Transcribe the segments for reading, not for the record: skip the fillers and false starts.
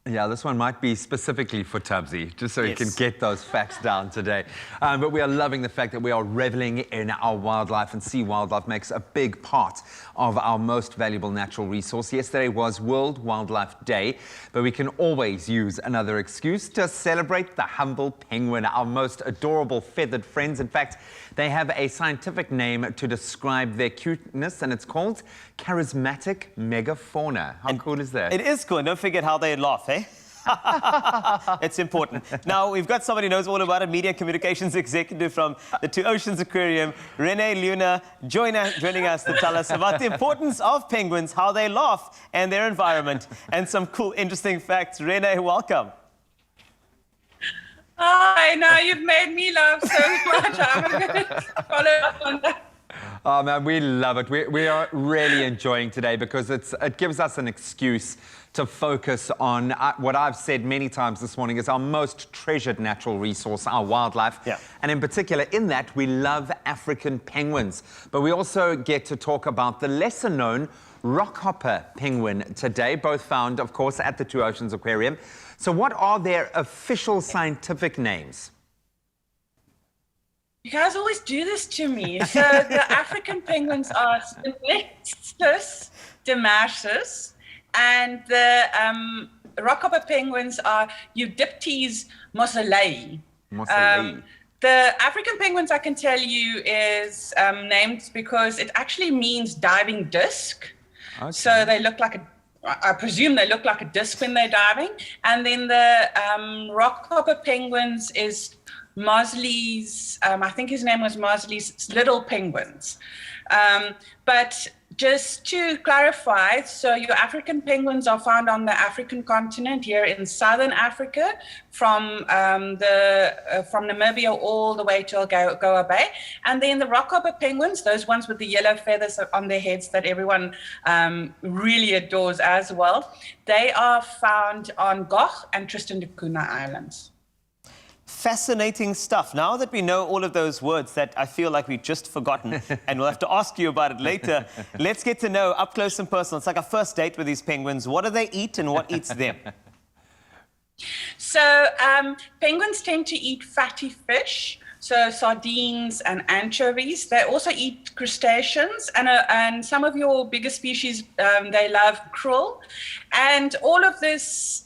Yeah, this one might be specifically for Tubbsy, just so he can get those facts down today. But we are loving the fact that we are reveling in our wildlife, and sea wildlife makes a big part of our most valuable natural resource. Yesterday was World Wildlife Day, but we can always use another excuse to celebrate the humble penguin, our most adorable feathered friends. In fact, they have a scientific name to describe their cuteness, and it's called charismatic megafauna. How cool is that? It is cool. And don't forget how they laugh, eh? It's important. Now, we've got somebody who knows all about it, media communications executive from the Two Oceans Aquarium, Renee Luna, joining us to tell us about the importance of penguins, how they laugh, and their environment, and some cool, interesting facts. Renee, welcome. Hi, now you've made me laugh so much. I'm going to follow up on that. Oh man, we love it. We are really enjoying today because it gives us an excuse to focus on what I've said many times this morning is our most treasured natural resource, our wildlife. Yeah. And in particular, in that, we love African penguins. But we also get to talk about the lesser-known rockhopper penguin today, both found, of course, at the Two Oceans Aquarium. So what are their official scientific names? You guys always do this to me. So the African penguins are Symplectus damascus, and the rockhopper penguins are Eudiptes moselei. The African penguins, I can tell you, is named because it actually means diving disc. Okay. So they look like I presume they look like a disc when they're diving. And then the rockhopper penguins is Mosley's, I think his name was Mosley's little penguins. But just to clarify, so your African penguins are found on the African continent here in southern Africa, from Namibia all the way to Goa Bay. And then the rockhopper penguins, those ones with the yellow feathers on their heads that everyone really adores as well, they are found on Gough and Tristan da Cunha Islands. Fascinating stuff. Now that we know all of those words that I feel like we've just forgotten, and we'll have to ask you about it later, let's get to know up close and personal. It's like a first date with these penguins. What do they eat and what eats them? So penguins tend to eat fatty fish, so sardines and anchovies. They also eat crustaceans, and some of your bigger species, they love krill. And all of this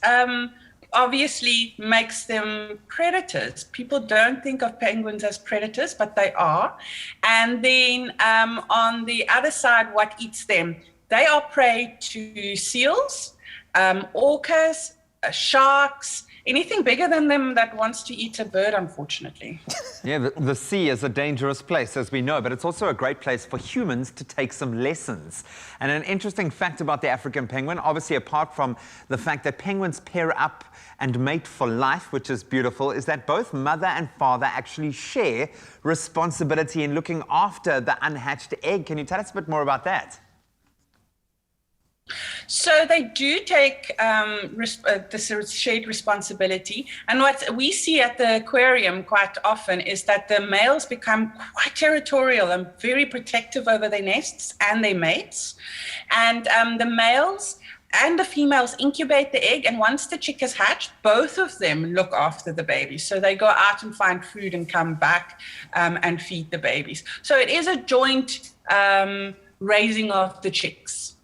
obviously makes them predators. People don't think of penguins as predators, but they are. And then on the other side, what eats them? They are prey to seals, orcas, sharks, anything bigger than them that wants to eat a bird, unfortunately. Yeah, the sea is a dangerous place, as we know, but it's also a great place for humans to take some lessons. And an interesting fact about the African penguin, obviously apart from the fact that penguins pair up and mate for life, which is beautiful, is that both mother and father actually share responsibility in looking after the unhatched egg. Can you tell us a bit more about that? So they do take this shared responsibility. And what we see at the aquarium quite often is that the males become quite territorial and very protective over their nests and their mates. And the males and the females incubate the egg, and once the chick is hatched, both of them look after the babies. So they go out and find food and come back and feed the babies. So it is a joint raising of the chicks.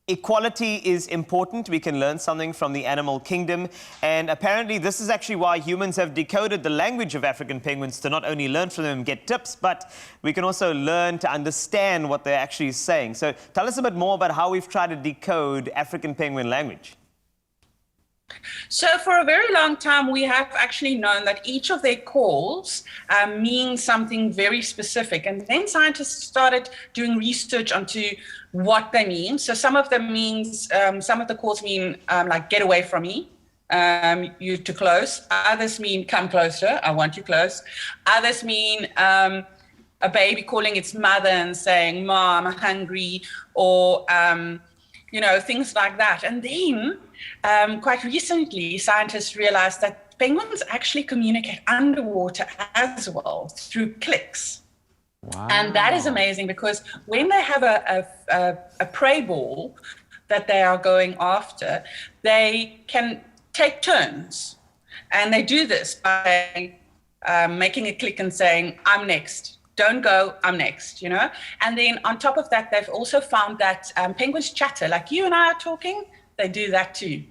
Equality is important. We can learn something from the animal kingdom. And apparently this is actually why humans have decoded the language of African penguins, to not only learn from them and get tips, but we can also learn to understand what they're actually saying. So tell us a bit more about how we've tried to decode African penguin language. So for a very long time, we have actually known that each of their calls means something very specific. And then scientists started doing research onto what they mean. So some of them means, some of the calls mean like, get away from me, you're too close. Others mean, come closer, I want you close. Others mean a baby calling its mother and saying, Mom, I'm hungry, or you know, things like that. And then quite recently, scientists realized that penguins actually communicate underwater as well through clicks. Wow. And that is amazing because when they have a prey ball, that they are going after, they can take turns. And they do this by making a click and saying, I'm next. Don't go, I'm next, you know? And then on top of that, they've also found that penguins chatter, like you and I are talking, they do that too.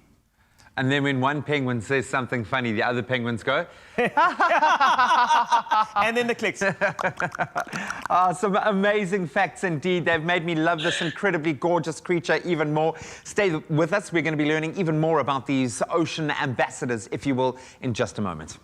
And then when one penguin says something funny, the other penguins go. And then the clicks. Some amazing facts indeed. They've made me love this incredibly gorgeous creature even more. Stay with us. We're going to be learning even more about these ocean ambassadors, if you will, in just a moment.